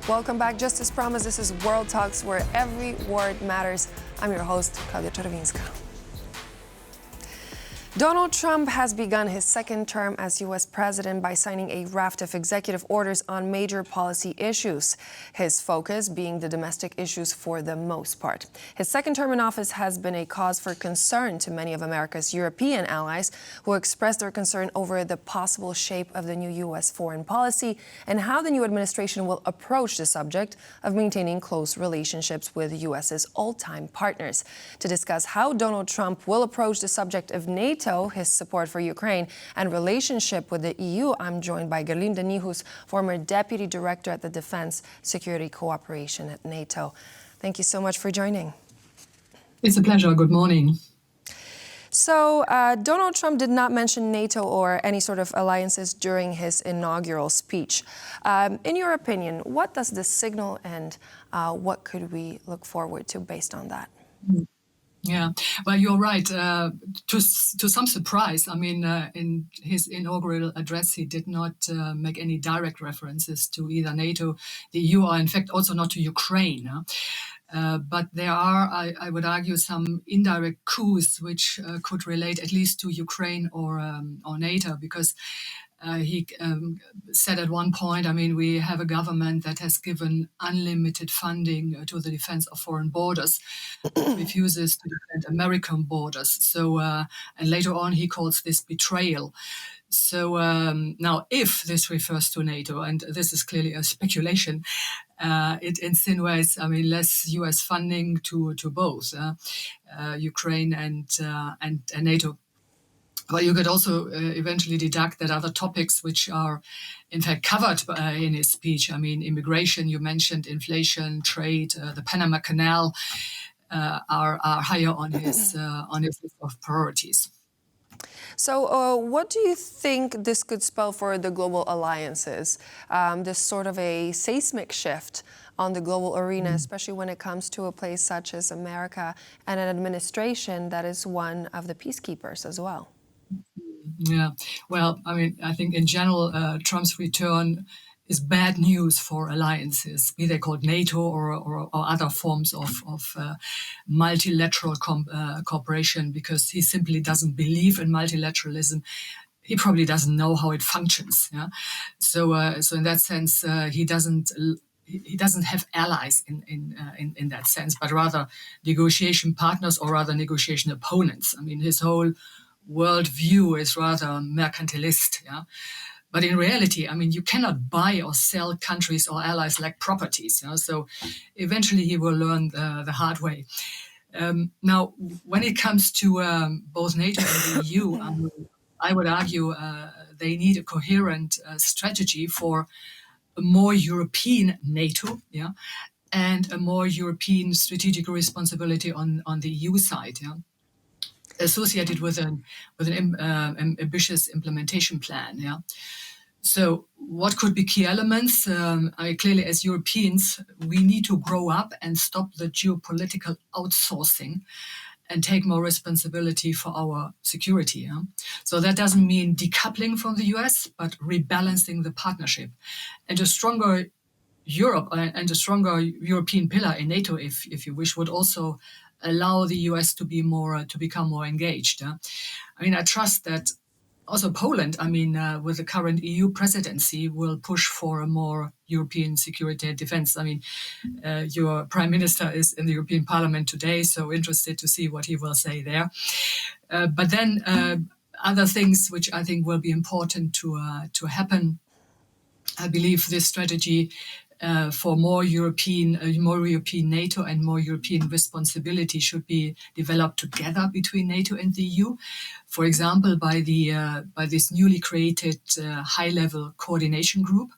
Welcome back. Just as promised, this is World Talks, where every word matters. I'm your host, Klaudia Czerwińska. Donald Trump has begun his second term as U.S. president by signing a raft of executive orders on major policy issues, his focus being the domestic issues for the most part. His second term in office has been a cause for concern to many of America's European allies, who expressed their concern over the possible shape of the new U.S. foreign policy and how the new administration will approach the subject of maintaining close relationships with the U.S.'s all-time partners. To discuss how Donald Trump will approach the subject of NATO, his support for Ukraine, and relationship with the EU, I'm joined by Gerlinde Niehus, former Deputy Director at the Defense Security Cooperation at NATO. Thank you so much for joining. It's a pleasure. Good morning. So, Donald Trump did not mention NATO or any sort of alliances during his inaugural speech. In your opinion, what does this signal, and what could we look forward to based on that? Yeah, well, you're right. To some surprise, I mean, in his inaugural address, he did not make any direct references to either NATO, the EU, or in fact also not to Ukraine. But there are, I would argue, some indirect cues which could relate at least to Ukraine or NATO, because he said at one point, I mean, we have a government that has given unlimited funding to the defense of foreign borders, refuses to defend American borders. So, and later on, he calls this betrayal. So now, if this refers to NATO, and this is clearly a speculation, it insinuates, I mean, less U.S. funding to both Ukraine and NATO. Well, you could also eventually deduct that other topics which are, in fact, covered in his speech, I mean, immigration, you mentioned inflation, trade, the Panama Canal, are higher on his list of priorities. So what do you think this could spell for the global alliances? This sort of a seismic shift on the global arena, especially when it comes to a place such as America and an administration that is one of the peacekeepers as well. Yeah, well, I mean, I think in general, Trump's return is bad news for alliances, be they called NATO or other forms of multilateral cooperation, because he simply doesn't believe in multilateralism. He probably doesn't know how it functions. Yeah, so in that sense, he doesn't have allies in that sense, but rather negotiation partners, or rather negotiation opponents. I mean, his whole worldview is rather mercantilist, yeah. But in reality, I mean, you cannot buy or sell countries or allies like properties. You know? So eventually he will learn the hard way. Now, when it comes to both NATO and the EU, I would argue they need a coherent strategy for a more European NATO, yeah, and a more European strategic responsibility on the EU side, yeah, associated with an ambitious implementation plan. Yeah. So what could be key elements? Clearly, as Europeans, we need to grow up and stop the geopolitical outsourcing and take more responsibility for our security. Yeah? So that doesn't mean decoupling from the US, but rebalancing the partnership. And a stronger Europe and a stronger European pillar in NATO, if you wish, would also allow the US to become more engaged. I mean, I trust that also Poland, I mean, with the current EU presidency, will push for a more European security and defense. I mean, your prime minister is in the European Parliament today, so interested to see what he will say there. But then other things which I think will be important to happen. I believe this strategy for more European NATO and more European responsibility should be developed together between NATO and the EU. For example, by this newly created high-level coordination group.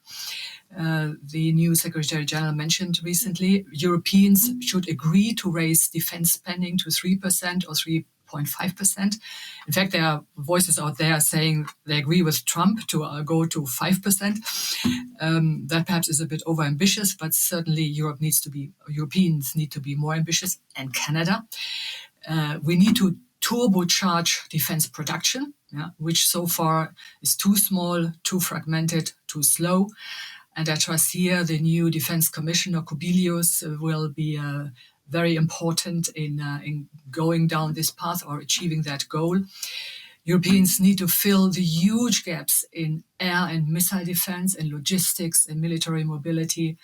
The new Secretary General mentioned recently, Europeans should agree to raise defense spending to 3% or 3.5%. In fact, there are voices out there saying they agree with Trump to go to 5%. That perhaps is a bit overambitious, but certainly Europeans need to be more ambitious, and Canada. We need to turbocharge defense production, which so far is too small, too fragmented, too slow. And I trust here the new Defense Commissioner Kubilius will be very important in going down this path or achieving that goal. Europeans need to fill the huge gaps in air and missile defense, in logistics, and military mobility.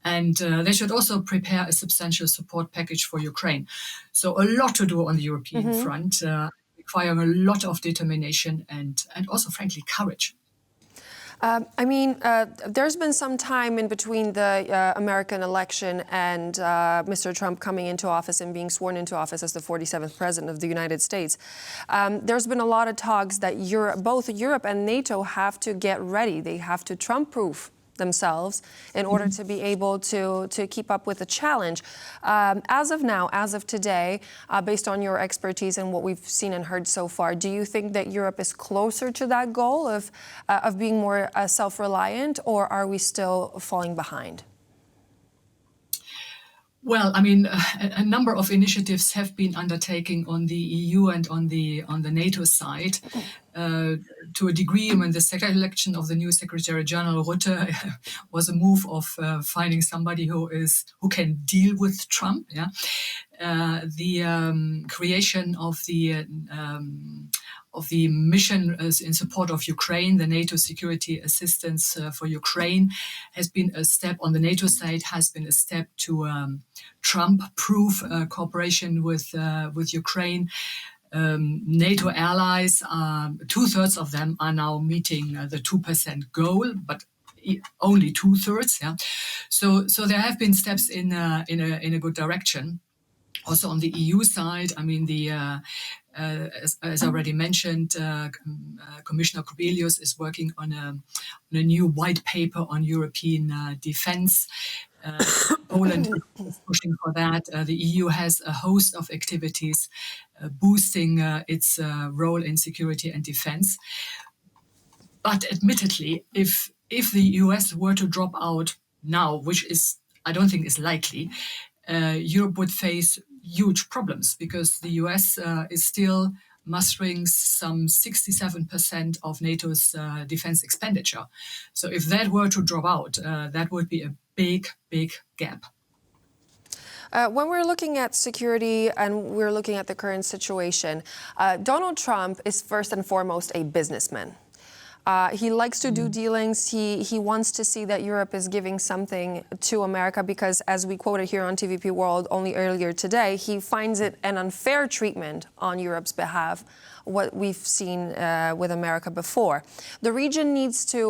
And they should also prepare a substantial support package for Ukraine. So a lot to do on the European front, requiring a lot of determination and also, frankly, courage. There's been some time in between the American election and Mr. Trump coming into office and being sworn into office as the 47th president of the United States. There's been a lot of talks that both Europe and NATO have to get ready. They have to Trump-proof themselves in order to be able to keep up with the challenge. As of now, as of today, based on your expertise and what we've seen and heard so far, do you think that Europe is closer to that goal of being more self-reliant, or are we still falling behind? Well, a number of initiatives have been undertaken on the EU and on the NATO side. To a degree, the second election of the new Secretary General Rutte was a move of finding somebody who can deal with Trump. Yeah, the creation of the mission in support of Ukraine, the NATO security assistance for Ukraine, has been a step on the NATO side, has been a step to Trump-proof cooperation with Ukraine. NATO allies, 2/3 of them are now meeting the 2% goal, but only 2/3. Yeah, so there have been steps in a good direction. Also on the EU side, as already mentioned, Commissioner Kubilius is working on a new white paper on European defense. Poland is pushing for that. The EU has a host of activities boosting its role in security and defense. But admittedly, if the US were to drop out now, which I don't think is likely, Europe would face huge problems because the US is still mustering some 67% of NATO's defense expenditure. So if that were to drop out, that would be a big, big gap. When we're looking at security and we're looking at the current situation, Donald Trump is first and foremost a businessman. He likes to do dealings. He wants to see that Europe is giving something to America because, as we quoted here on TVP World only earlier today, he finds it an unfair treatment on Europe's behalf, what we've seen with America before. The region needs to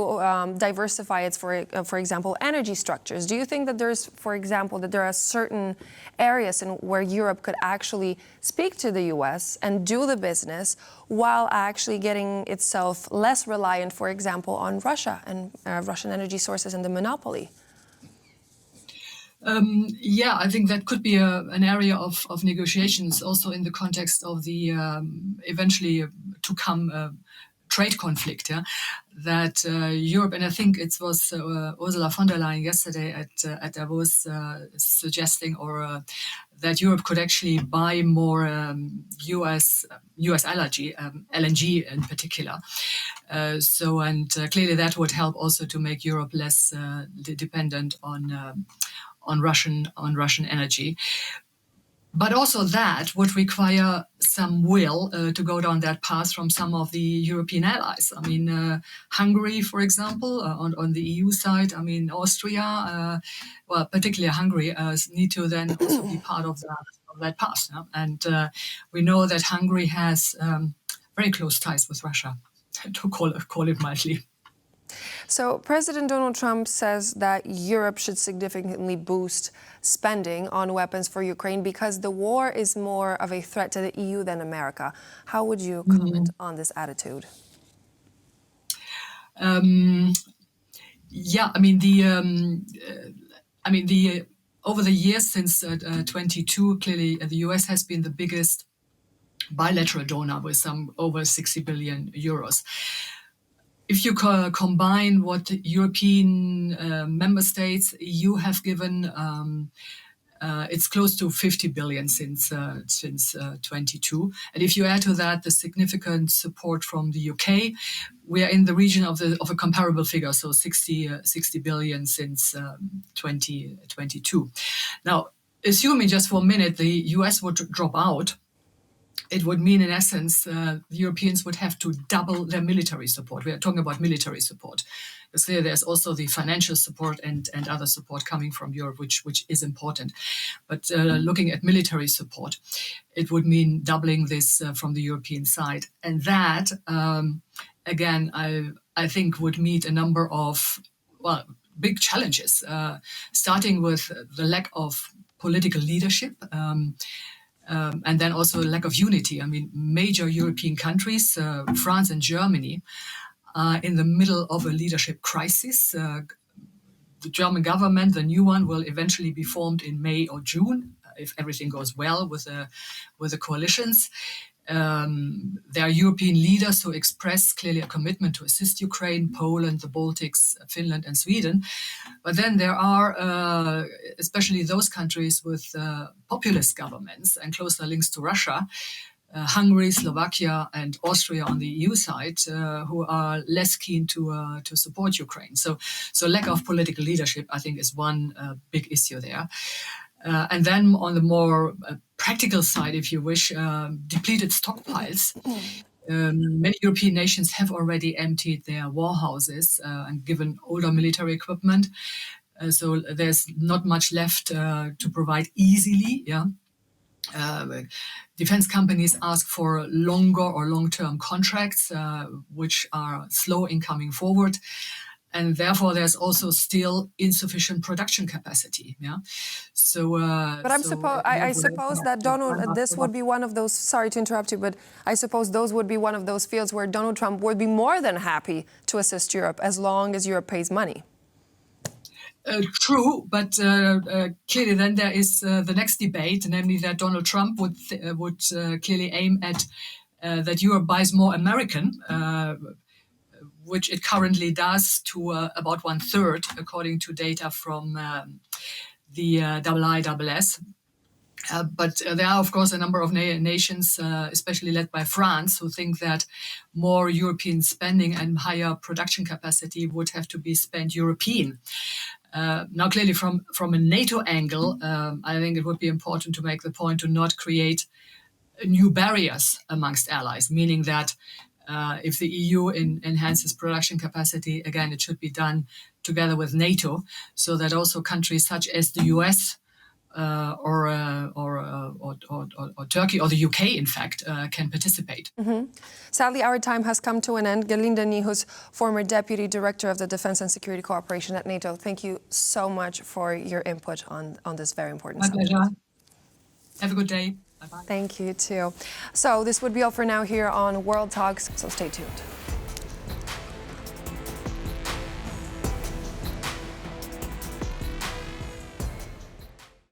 diversify its, for example, energy structures. Do you think that for example, that there are certain areas where Europe could actually speak to the US and do the business while actually getting itself less reliant, for example, on Russia and Russian energy sources and the monopoly? I think that could be an area of negotiations, also in the context of the eventually to come trade conflict. Yeah? That Europe, and I think it was Ursula von der Leyen yesterday at Davos suggesting that Europe could actually buy more US LNG in particular. Clearly that would help also to make Europe less dependent on Russian energy. But also that would require some will to go down that path from some of the European allies. Hungary, for example, on the EU side, Austria, particularly Hungary, need to then also be part of that path. Yeah? And we know that Hungary has very close ties with Russia, to call it mildly. So President Donald Trump says that Europe should significantly boost spending on weapons for Ukraine because the war is more of a threat to the EU than America. How would you comment on this attitude? Over the years since 22, clearly the US has been the biggest bilateral donor with some over 60 billion euros. If you combine what European member states, EU have given It's close to 50 billion since 22. And if you add to that the significant support from the UK, we are in the region of a comparable figure, so 60 billion since 2022. Now, assuming just for a minute the US would drop out, it would mean, in essence, the Europeans would have to double their military support. We are talking about military support. It's clear there's also the financial support and other support coming from Europe, which is important. But looking at military support, it would mean doubling this from the European side. And that, again, I think would meet a number of, big challenges, starting with the lack of political leadership, and then also a lack of unity. I mean, major European countries, France and Germany, are in the middle of a leadership crisis. The German government, the new one, will eventually be formed in May or June, if everything goes well with the coalitions. There are European leaders who express clearly a commitment to assist Ukraine, Poland, the Baltics, Finland and Sweden. But then there are especially those countries with populist governments and closer links to Russia, Hungary, Slovakia and Austria on the EU side, who are less keen to support Ukraine. So lack of political leadership, I think, is one big issue there. And then on the more practical side, if you wish, depleted stockpiles. Many European nations have already emptied their warehouses and given older military equipment. So there's not much left to provide easily. Defense companies ask for longer or long-term contracts, which are slow in coming forward. And therefore, there's also still insufficient production capacity. So, but I suppose that Donald, this would be one of those. Sorry to interrupt you, but I suppose those would be one of those fields where Donald Trump would be more than happy to assist Europe as long as Europe pays money. True, but clearly then there is the next debate, namely that Donald Trump would clearly aim at that Europe buys more American. Which it currently does to about 1/3, according to data from the IISS. But there are, of course, a number of nations, especially led by France, who think that more European spending and higher production capacity would have to be spent European. Now, clearly, from a NATO angle, I think it would be important to make the point to not create new barriers amongst allies, meaning that if the EU enhances production capacity, again, it should be done together with NATO, so that also countries such as the US or Turkey or the UK, in fact, can participate. Mm-hmm. Sadly, our time has come to an end. Gerlinde Niehus, former Deputy Director of the Defense and Security Cooperation at NATO, thank you so much for your input on this very important subject. My pleasure. Have a good day. Bye-bye. Thank you, too. So this would be all for now here on World Talks, so stay tuned.